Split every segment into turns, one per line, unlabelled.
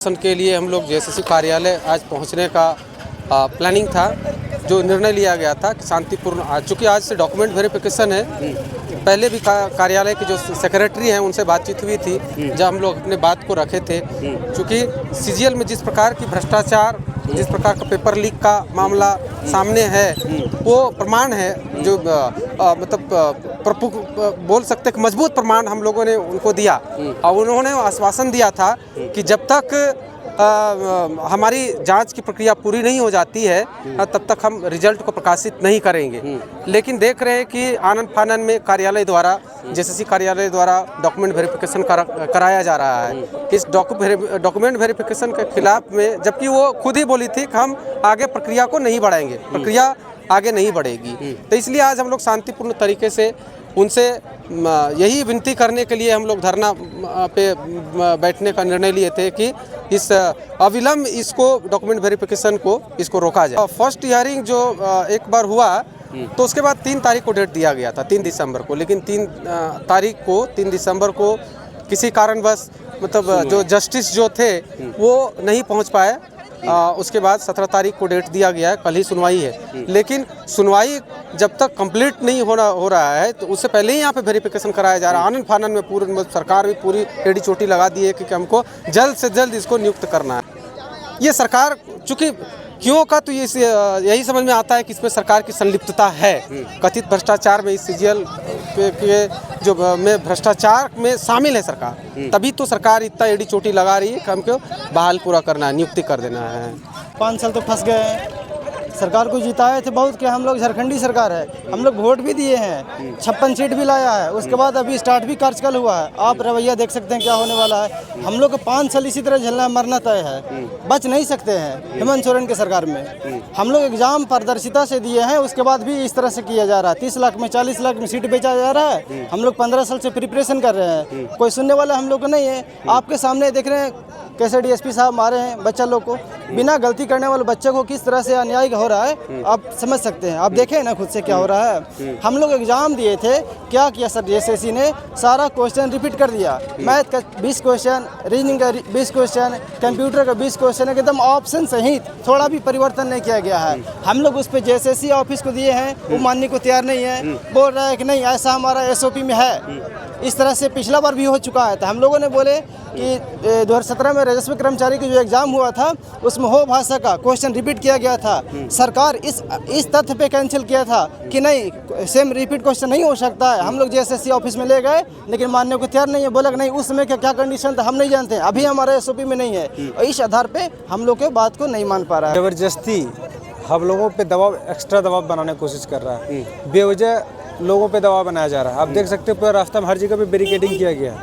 के लिए हम लोग जेएसएससी कार्यालय आज पहुंचने का प्लानिंग था। जो निर्णय लिया गया था कि शांतिपूर्ण, चूँकि आज से डॉक्यूमेंट वेरिफिकेशन है। पहले भी कार्यालय के जो सेक्रेटरी हैं उनसे बातचीत हुई थी, जब हम लोग अपने बात को रखे थे। चूँकि सीजीएल में जिस प्रकार की भ्रष्टाचार, जिस प्रकार का पेपर लीक का मामला सामने है, वो प्रमाण है जो बोल सकते हैं कि मजबूत प्रमाण हम लोगों ने उनको दिया। और उन्होंने आश्वासन दिया था कि जब तक हमारी जांच की प्रक्रिया पूरी नहीं हो जाती है तब तक हम रिजल्ट को प्रकाशित नहीं करेंगे। लेकिन देख रहे हैं कि आनन फानन में कार्यालय द्वारा, जेएसएससी कार्यालय द्वारा डॉक्यूमेंट वेरिफिकेशन कराया जा रहा है। इस डॉक्यूमेंट वेरिफिकेशन के खिलाफ में, जबकि वो खुद ही बोली थी कि हम आगे प्रक्रिया को नहीं बढ़ाएंगे, प्रक्रिया आगे नहीं बढ़ेगी। तो इसलिए आज हम लोग शांतिपूर्ण तरीके से उनसे यही विनती करने के लिए हम लोग धरना पे बैठने का निर्णय लिए थे कि इस अविलंब इसको डॉक्यूमेंट वेरिफिकेशन को इसको रोका जाए। फर्स्ट हियरिंग जो एक बार हुआ तो उसके बाद 3 तारीख को डेट दिया गया था, 3 दिसंबर को। लेकिन 3 दिसंबर को किसी कारणवश जो जस्टिस जो थे वो नहीं पहुंच पाए। उसके बाद 17 तारीख को डेट दिया गया है, कल ही सुनवाई है। लेकिन सुनवाई जब तक कंप्लीट नहीं हो रहा है तो उससे पहले ही यहाँ पे वेरिफिकेशन कराया जा रहा है। आनन फानन में पूरी सरकार भी पूरी टेढ़ी चोटी लगा दी है कि हमको जल्द से जल्द इसको नियुक्त करना है। ये सरकार चूँकि क्यों का तो यही समझ में आता है कि इसमें सरकार की संलिप्तता है। कथित भ्रष्टाचार में, इस सीजीएल के जो में भ्रष्टाचार में शामिल है सरकार, तभी तो सरकार इतना एड़ी चोटी लगा रही है कि हमको बहाल पूरा करना है, नियुक्ति कर देना है।
5 साल तो फंस गए हैं। सरकार को जिताए थे बहुत कि हम लोग झारखंडी सरकार है, हम लोग वोट भी दिए हैं, 56 सीट भी लाया है। उसके बाद अभी स्टार्ट भी कार्यकाल हुआ है। आप रवैया देख सकते हैं क्या होने वाला है। हम लोग को 5 साल इसी तरह झेलना मरना तय है, बच नहीं सकते हैं हेमंत सोरेन के सरकार में। हम लोग एग्जाम पारदर्शिता से दिए हैं, उसके बाद भी इस तरह से किया जा रहा है। 30 लाख में 40 लाख में सीट बेचा जा रहा है। हम लोग 15 साल से प्रिपरेशन कर रहे हैं, कोई सुनने वाला हम लोग को नहीं है। आपके सामने देख रहे हैं कैसे डीएसपी साहब मारे हैं बच्चा लोग को, बिना गलती करने वाले बच्चे को किस तरह से अन्याय हो रहा है आप समझ सकते हैं। आप देखें ना खुद से क्या हो रहा है। हम लोग एग्जाम दिए थे, क्या किया सर जेएसएससी ने, सारा क्वेश्चन रिपीट कर दिया। मैथ का 20 क्वेश्चन, रीजनिंग का 20 क्वेश्चन, कंप्यूटर का 20 क्वेश्चन, एकदम ऑप्शन सहित, थोड़ा भी परिवर्तन नहीं किया गया है। हम लोग उस पर जेएसएससी ऑफिस को दिए हैं, वो मानने को तैयार नहीं है, बोल रहा है कि नहीं ऐसा हमारा एसओपी में है। इस तरह से पिछला बार भी हो चुका है। तो हम लोगों ने बोले कि 2017 में राजस्व कर्मचारी की जो एग्जाम हुआ था उसमें हो भाषा का क्वेश्चन रिपीट किया गया था। सरकार इस तथ्य पे कैंसिल किया था कि नहीं सेम रिपीट क्वेश्चन नहीं हो सकता है। हम लोग जेएसएससी ऑफिस में ले गए, लेकिन मानने को तैयार नहीं है। बोला कि नहीं उस समय का क्या कंडीशन था हम नहीं जानते, अभी हमारे एसओपी में नहीं है। और इस आधार पे हम लोग के बात को नहीं मान पा रहा है।
जबरदस्ती हम लोगों पे दबाव, एक्स्ट्रा दबाव बनाने की कोशिश कर रहा है। बेवजह लोगों पे दबाव बनाया जा रहा है। आप देख सकते हो पूरा रास्ता में हर जगह पे बैरिकेडिंग किया गया,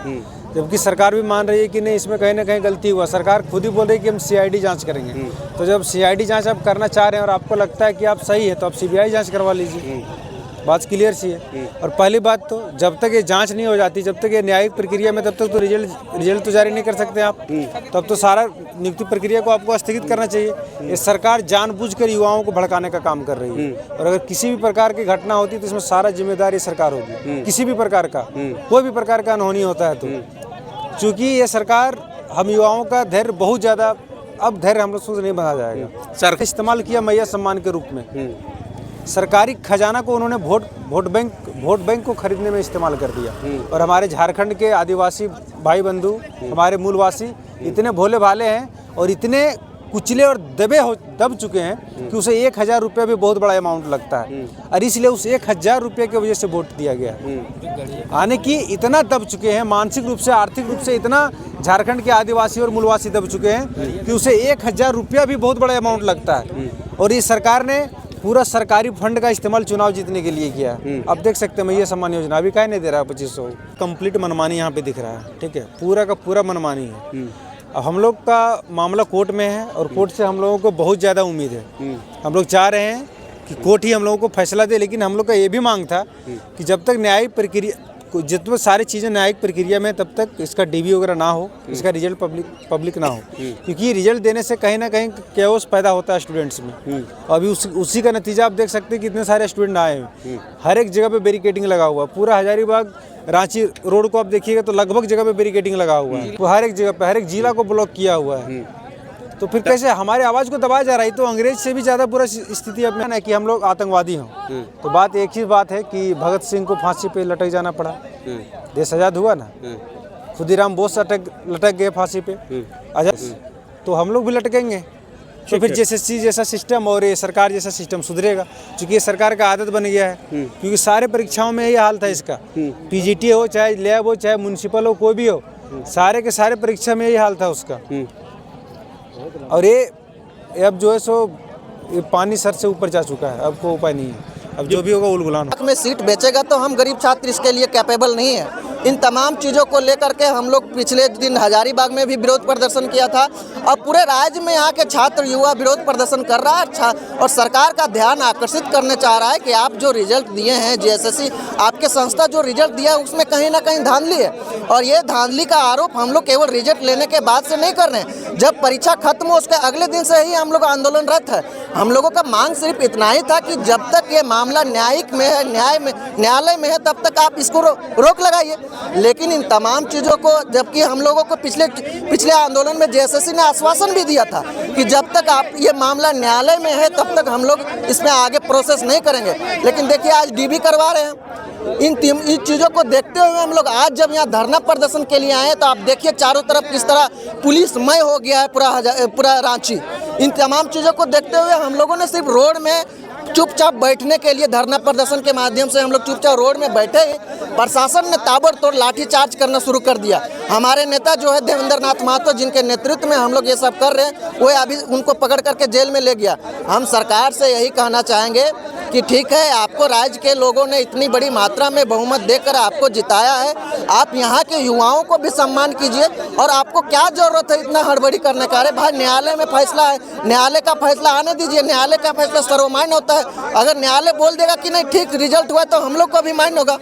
जबकि सरकार भी मान रही है कि नहीं इसमें कहीं ना कहीं गलती हुआ। सरकार खुद ही बोल रही है कि हम सीआईडी जांच करेंगे। तो जब सीआईडी जांच आप करना चाह रहे हैं और आपको लगता है कि आप सही है तो आप सीबीआई जांच करवा लीजिए, बात क्लियर सी है। और पहली बात तो जब तक ये जांच नहीं हो जाती, जब तक ये न्यायिक प्रक्रिया में, तब तक तो रिजल्ट तो जारी नहीं कर सकते आप। तब तो सारा नियुक्ति प्रक्रिया को आपको स्थगित करना चाहिए। ये सरकार जानबूझकर युवाओं को भड़काने का काम कर रही है। और अगर किसी भी प्रकार की घटना होती है तो इसमें सारा जिम्मेदारी सरकार होगी, किसी भी प्रकार का, कोई भी प्रकार का अनहोनी होता है तो। चूँकि ये सरकार, हम युवाओं का धैर्य बहुत ज़्यादा, अब धैर्य हम लोग से नहीं बना जाएगा। सरकार इस्तेमाल किया मैया सम्मान के रूप में, सरकारी खजाना को उन्होंने वोट बैंक को खरीदने में इस्तेमाल कर दिया। और हमारे झारखंड के आदिवासी भाई बंधु, हमारे मूलवासी इतने भोले भाले हैं और इतने कुचले और दब चुके हैं कि उसे 1000 रुपये भी बहुत बड़ा अमाउंट लगता है। और इसलिए उस 1000 रुपये की वजह से वोट दिया गया। यानी कि इतना दब चुके हैं मानसिक रूप से, आर्थिक रूप से, इतना झारखंड के आदिवासी और मूलवासी दब चुके हैं कि उसे 1000 रुपया भी बहुत बड़ा अमाउंट लगता है। और इस सरकार ने पूरा सरकारी फंड का इस्तेमाल चुनाव जीतने के लिए किया। अब देख सकते हैं मैया सम्मान योजना अभी काहे नहीं दे रहा है 2500। कंप्लीट मनमानी यहाँ पे दिख रहा है, ठीक है, पूरा का पूरा मनमानी है। अब हम लोग का मामला कोर्ट में है और कोर्ट से हम लोगों को बहुत ज़्यादा उम्मीद है। हम लोग चाह रहे हैं कि कोर्ट ही हम लोगों को फैसला दे। लेकिन हम लोग का ये भी मांग था कि जब तक न्यायिक प्रक्रिया जितने सारी चीज़ें न्यायिक प्रक्रिया में तब तक इसका डीबी वगैरह ना हो, इसका रिजल्ट पब्लिक ना हो, क्योंकि रिजल्ट देने से कहीं ना कहीं कैओस पैदा होता है स्टूडेंट्स में। अभी उसी का नतीजा आप देख सकते हैं कितने सारे स्टूडेंट आए हैं। हर एक जगह पे बैरिकेडिंग लगा हुआ है। पूरा हजारीबाग रांची रोड को आप देखिएगा तो लगभग जगह पे बैरिकेडिंग लगा हुआ है। हर एक जगह पे, हर एक जिला को ब्लॉक किया हुआ है। तो फिर कैसे हमारे आवाज़ को दबाया जा रहा है? तो अंग्रेज से भी ज़्यादा बुरा स्थिति अब है कि हम लोग आतंकवादी हों। तो बात एक ही बात है कि भगत सिंह को फांसी पे लटक जाना पड़ा, देश आज़ाद हुआ ना। खुदीराम बोस लटक गए फांसी पे, आज़ाद। तो हम लोग भी लटकेंगे। तो फिर JSSC जैसा सिस्टम और ये सरकार जैसा सिस्टम सुधरेगा, क्योंकि ये सरकार का आदत बन गया है। क्योंकि सारे परीक्षाओं में यही हाल था इसका, PGT हो चाहे लैब हो चाहे म्यूनसिपल हो, कोई भी हो, सारे के सारे परीक्षा में यही हाल था उसका। और ये अब जो है सो ये पानी सर से ऊपर जा चुका है, अब कोई उपाय नहीं है। अब जो भी होगा उलगुलान
में सीट बेचेगा तो हम गरीब छात्र इसके लिए कैपेबल नहीं है। इन तमाम चीज़ों को लेकर के हम लोग पिछले दिन हजारीबाग में भी विरोध प्रदर्शन किया था और पूरे राज्य में यहाँ के छात्र युवा विरोध प्रदर्शन कर रहा है और सरकार का ध्यान आकर्षित करने चाह रहा है कि आप जो रिजल्ट दिए हैं JSSC, आपके संस्था जो रिजल्ट दिया है उसमें कहीं ना कहीं धांधली है। और ये धांधली का आरोप हम लोग केवल रिजल्ट लेने के बाद से नहीं कर रहे हैं, जब परीक्षा खत्म हो उसके अगले दिन से ही हम लोग आंदोलनरत है। हम लोगों का मांग सिर्फ इतना ही था कि जब तक ये मामला न्यायिक में है, न्यायालय में है, तब तक आप इसको रोक लगाइए। लेकिन इन तमाम चीज़ों को, जबकि हम लोगों को पिछले आंदोलन में JSSC ने आश्वासन भी दिया था कि जब तक आप ये मामला न्यायालय में है तब तक हम लोग इसमें आगे प्रोसेस नहीं करेंगे। लेकिन देखिए आज DB करवा रहे हैं। इन चीज़ों को देखते हुए हम लोग आज जब यहाँ धरना प्रदर्शन के लिए आए तो आप देखिए चारों तरफ किस तरह पुलिसमय हो गया है पूरा रांची। इन तमाम चीज़ों को देखते हुए हम लोगों ने सिर्फ रोड में चुपचाप बैठने के लिए धरना प्रदर्शन के माध्यम से हम लोग चुपचाप रोड में बैठे ही प्रशासन ने ताबड़तोड़ लाठीचार्ज करना शुरू कर दिया। हमारे नेता जो है देवेंद्र नाथ महतो, जिनके नेतृत्व में हम लोग ये सब कर रहे हैं, वो अभी उनको पकड़ करके जेल में ले गया। हम सरकार से यही कहना चाहेंगे कि ठीक है, आपको राज्य के लोगों ने इतनी बड़ी मात्रा में बहुमत देकर आपको जिताया है, आप यहाँ के युवाओं को भी सम्मान कीजिए। और आपको क्या जरूरत है इतना हड़बड़ी करने का? अरे भाई, न्यायालय में फैसला है, न्यायालय का फैसला आने दीजिए। न्यायालय का फैसला सर्वमान्य होता है। अगर न्यायालय बोल देगा कि नहीं ठीक रिजल्ट हुआ तो हम लोग को भी मान्य होगा।